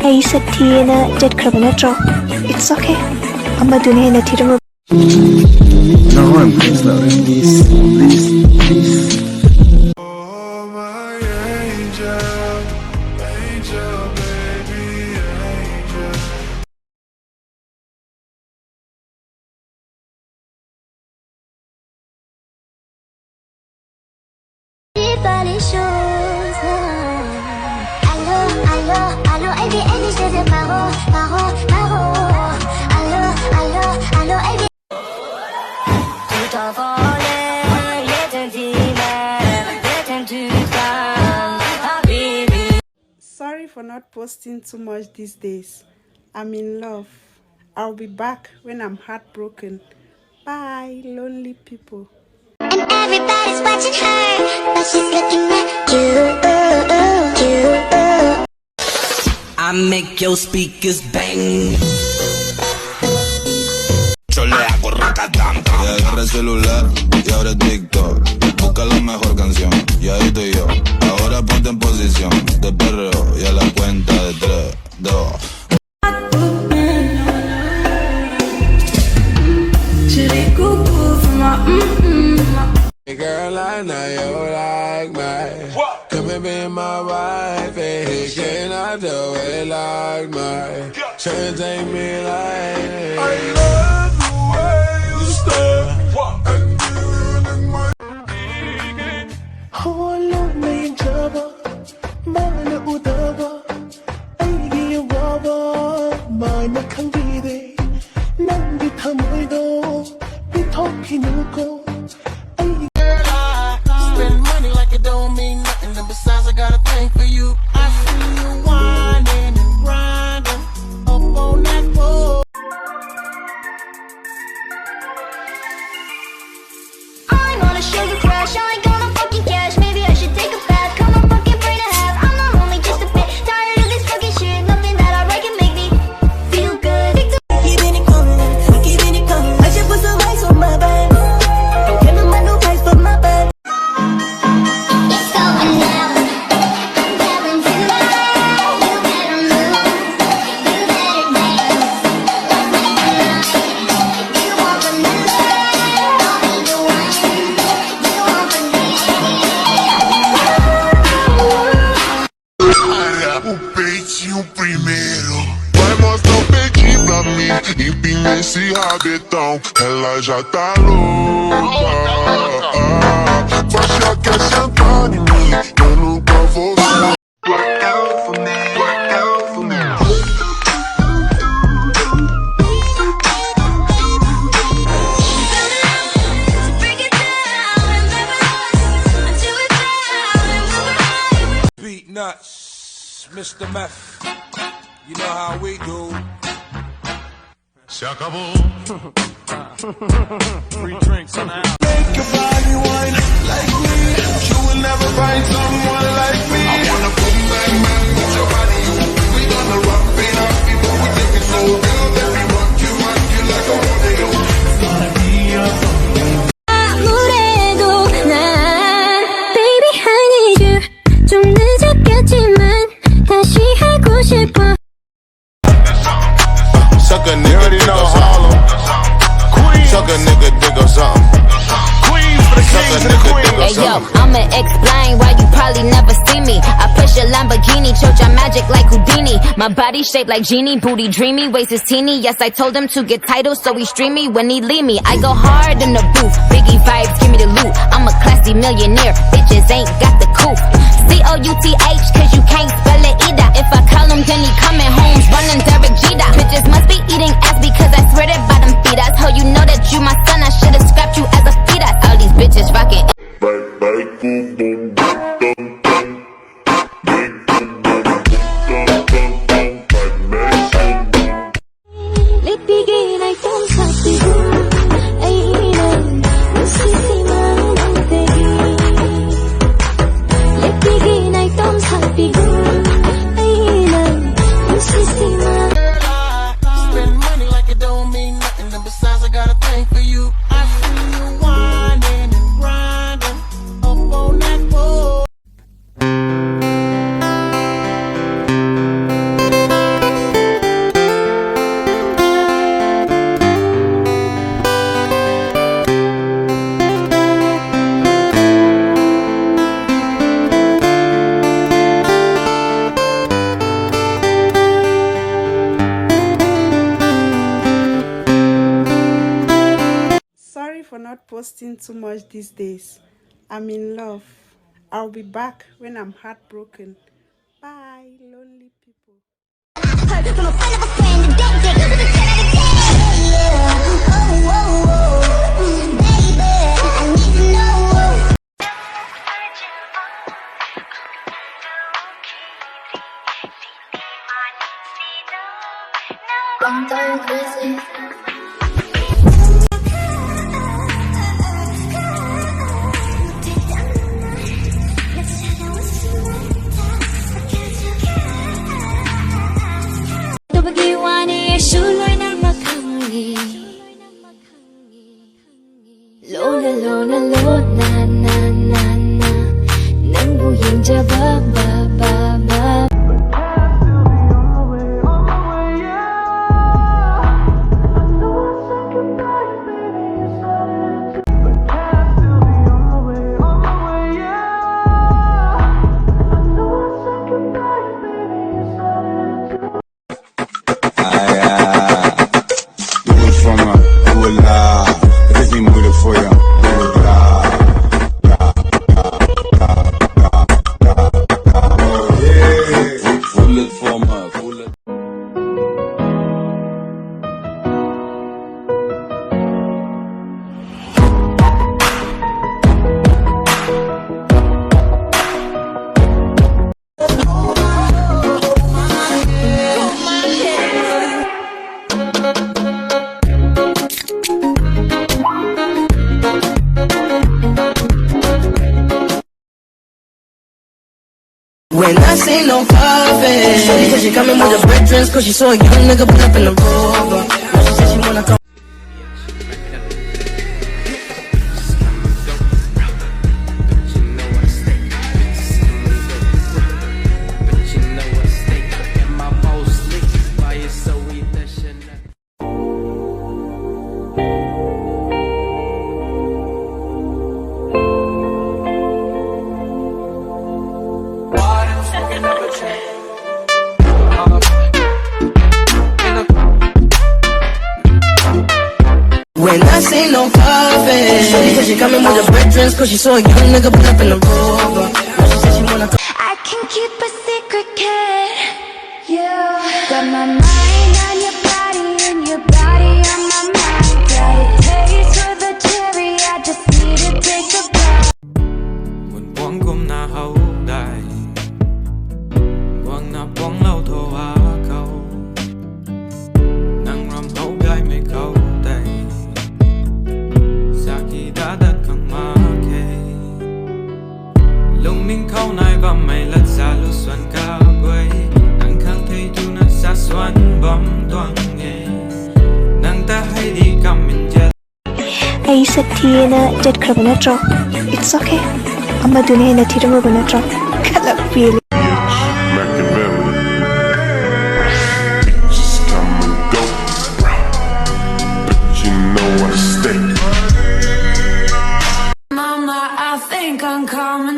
ꯑꯩ ꯁꯛꯊꯤꯌꯦꯅ ꯆꯠꯈ꯭ꯔꯕ ꯅꯠꯇ꯭ꯔꯣ? It's okay. ꯑꯃꯗꯨꯅ ꯍꯦꯟꯅ ꯊꯤꯔꯝꯃ. No harm, please, love. Please, please, please. Oh, my angel, angel, baby, angel. Body shows. Allô, allô, allô, elle est juste de paro, paro, paro. Allô, allô, allô, elle est. Tout en volée, les Sorry for not posting too much these days. I'm in love. I'll be back when I'm heartbroken. Bye, lonely people. And everybody's watching her, but she's looking at you. I make your speakers bang. Yo le hago racatanta. Y agarra el celular y abre TikTok. Busca la mejor canción y ahí estoy yo. Ahora ponte en posición de perreo y a la cuenta de 3, 2. Girl, I know you like me. Come and be my wife, and can I do it like me? Can't take me like I love the way you stare. Hold me in trouble, mana udaba. Aigi wawa, mana kangide. Nangi thamoido, bithoki nuko. Spend money like it don't mean nothing, and besides, I got a thing for you. I see you whining and grinding up on that pole. I'm on a sugar crash, I ain't gonna fucking cash. Maybe I should take a bath, come on fucking brain a half. I'm not only just a bit tired of this fucking shit. Nothing that I write can make me feel good. Keeping it coming, keeping it coming. I should put some ice on my bed. Can't no man no price for my bed. It's going down. I'm telling you, you better move, you better dance. Let's make a night. You want the mood, I'll be the one. You want the O peitinho primeiro. Vai mostrar o peitinho pra mim. Empina esse rabetão. Ela já tá louca. Faixa quer sentar em mim. Eu nunca vou ver. Work out for me. Work out for me. Beat nuts, Mr. Meth. You know how we do. Se acabou. Free drinks on the house. Make your body wine like me. You will never find someone like me. I wanna boom bang bang with your body. We gonna rock it up before we take it so real. Let me rock you like a rodeo. It's gonna be a 아무래도 난 baby I need you. 좀 늦었겠지만 다시 하고 싶어. Suck a nigga, dig or something. Suck a nigga, dig or something. Suck a nigga, dig or Hey yo, something. I'ma explain why you probably never see me. I push a Lamborghini, choke your magic like Houdini. My body shaped like genie, booty dreamy, waist is teeny. Yes, I told him to get titles, so he stream me when he leave me. I go hard in the booth, Biggie vibes, give me the loot. I'm a classy millionaire, bitches ain't got the coupe. C-O-U-T-H, cause you can't spell it either. If I call him, then he coming home, running Derek Jeter. Bitches must be eating ass because I swear that bottom feed us. Ho, you know that you my son, I should've scrapped you as a fetus. All these bitches rockin'. Lipigin ay kung sa tigo ay ilan Nasisimang ang tingin Lipigin ay kung sa tigo ay ilan posting too much these days. I'm in love. I'll be back when I'm heartbroken. Bye, lonely people. Lona lona lona na na na Nanggu yang jaba ba ba ba When I say no coffee, shorty said she coming with the bread cause she saw a young nigga pull up in the Rover. Now she said she wanna come. When I say no coffee, shorty said she coming with the bread cause she saw a young nigga pull up in the Rover. Now she said she wanna come. I can keep a secret, kid. You got my mind on your body and your body on my mind. Got a taste for the cherry, I just need to take a bite. Buồn buông cũng na hậu đại, buông na buông lâu thô á câu, nang ram hậu gai mê câu đầy, xa khi đã đặt căng má kê, lung ninh khâu nai và mày lật xa lúc xuân cao quay, nang khang thấy tu na xa xuân bấm toang nghe, nang ta hay đi cầm mình chết. ꯑꯩ ꯁꯊꯤꯅ ꯆꯠꯈ꯭ꯔꯕ ꯅꯠꯇ꯭ꯔꯣ? It's okay. ꯑꯃꯗꯨꯅ ꯍꯦꯟꯅ ꯊꯤꯔꯝꯃꯕ ꯅꯠꯇ꯭ꯔꯣ? ꯈꯜꯂꯛꯄꯤꯂꯤ. Mama, I think I'm coming.